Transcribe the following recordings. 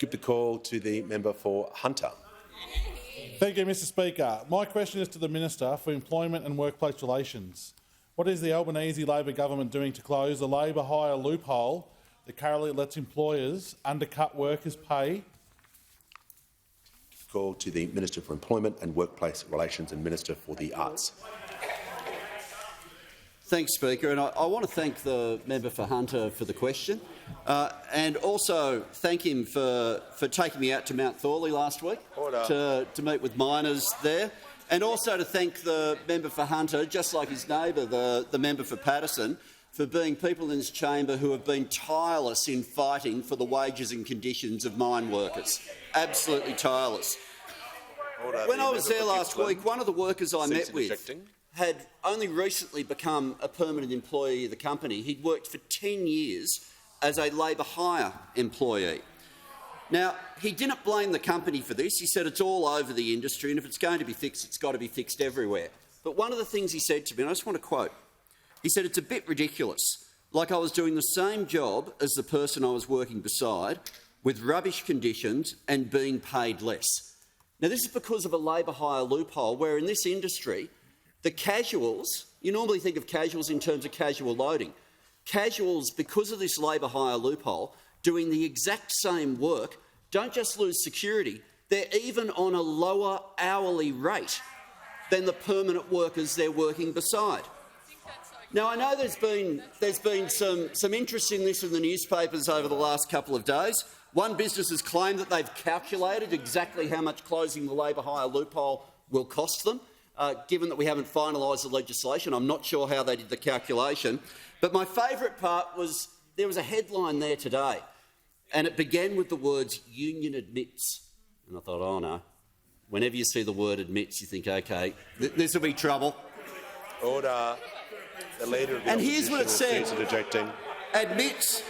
Give the call to the member for Hunter. Thank you, Mr Speaker. My question is to the Minister for Employment and Workplace Relations. What is the Albanese Labor government doing to close the labour hire loophole that currently lets employers undercut workers' pay? Call to the Minister for Employment and Workplace Relations and Minister for the Arts. Thanks, Speaker. And I want to thank the member for Hunter for the question, and also thank him for taking me out to Mount Thorley last week to meet with miners there, and also to thank the member for Hunter, just like his neighbour, the member for Patterson, for being people in this chamber who have been tireless in fighting for the wages and conditions of mine workers. Absolutely tireless. When I was there last week, one of the workers I met with had only recently become a permanent employee of the company. He'd worked for 10 years as a labour hire employee. Now, he didn't blame the company for this. He said it's all over the industry, and if it's going to be fixed, it's got to be fixed everywhere. But one of the things he said to me, and I just want to quote, he said, "It's a bit ridiculous, like I was doing the same job as the person I was working beside, with rubbish conditions and being paid less." Now, this is because of a labour hire loophole where in this industry, the casuals, you normally think of casuals in terms of casual loading. Casuals, because of this labour hire loophole, doing the exact same work, don't just lose security, they're even on a lower hourly rate than the permanent workers they're working beside. Now, I know there's been some interest in this in the newspapers over the last couple of days. One business has claimed that they've calculated exactly how much closing the labour hire loophole will cost them. Given that we haven't finalised the legislation, I'm not sure how they did the calculation. But my favourite part was there was a headline there today, and it began with the words "union admits." And I thought, oh no. Whenever you see the word admits, you think, OK, this will be trouble. Order. The Leader of the and here's what it said. Admits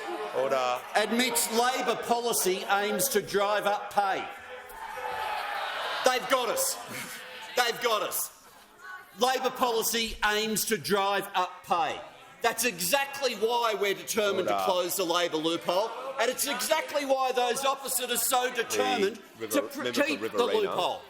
Labor policy aims to drive up pay. They've got us. They've got us. Labor policy aims to drive up pay. That's exactly why we're determined to close the labour loophole, and it's exactly why those opposite are so determined to keep the loophole.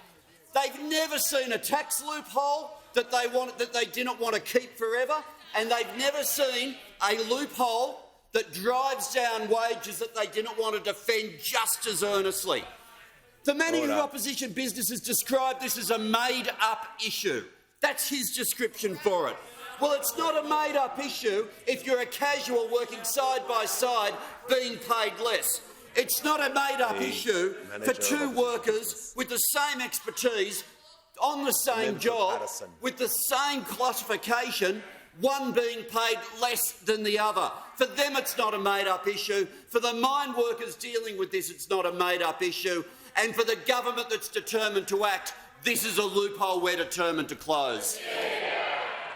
They've never seen a tax loophole that they didn't want to keep forever, and they've never seen a loophole that drives down wages that they didn't want to defend just as earnestly. The Managing Opposition businesses describe this as a made-up issue. That's his description for it. Well, it's not a made-up issue if you're a casual working side by side being paid less. It's not a made-up issue for two workers with the same expertise on the same job, with the same classification, one being paid less than the other. For them, it's not a made-up issue. For the mine workers dealing with this, it's not a made-up issue. And for the government that's determined to act, this is a loophole we're determined to close.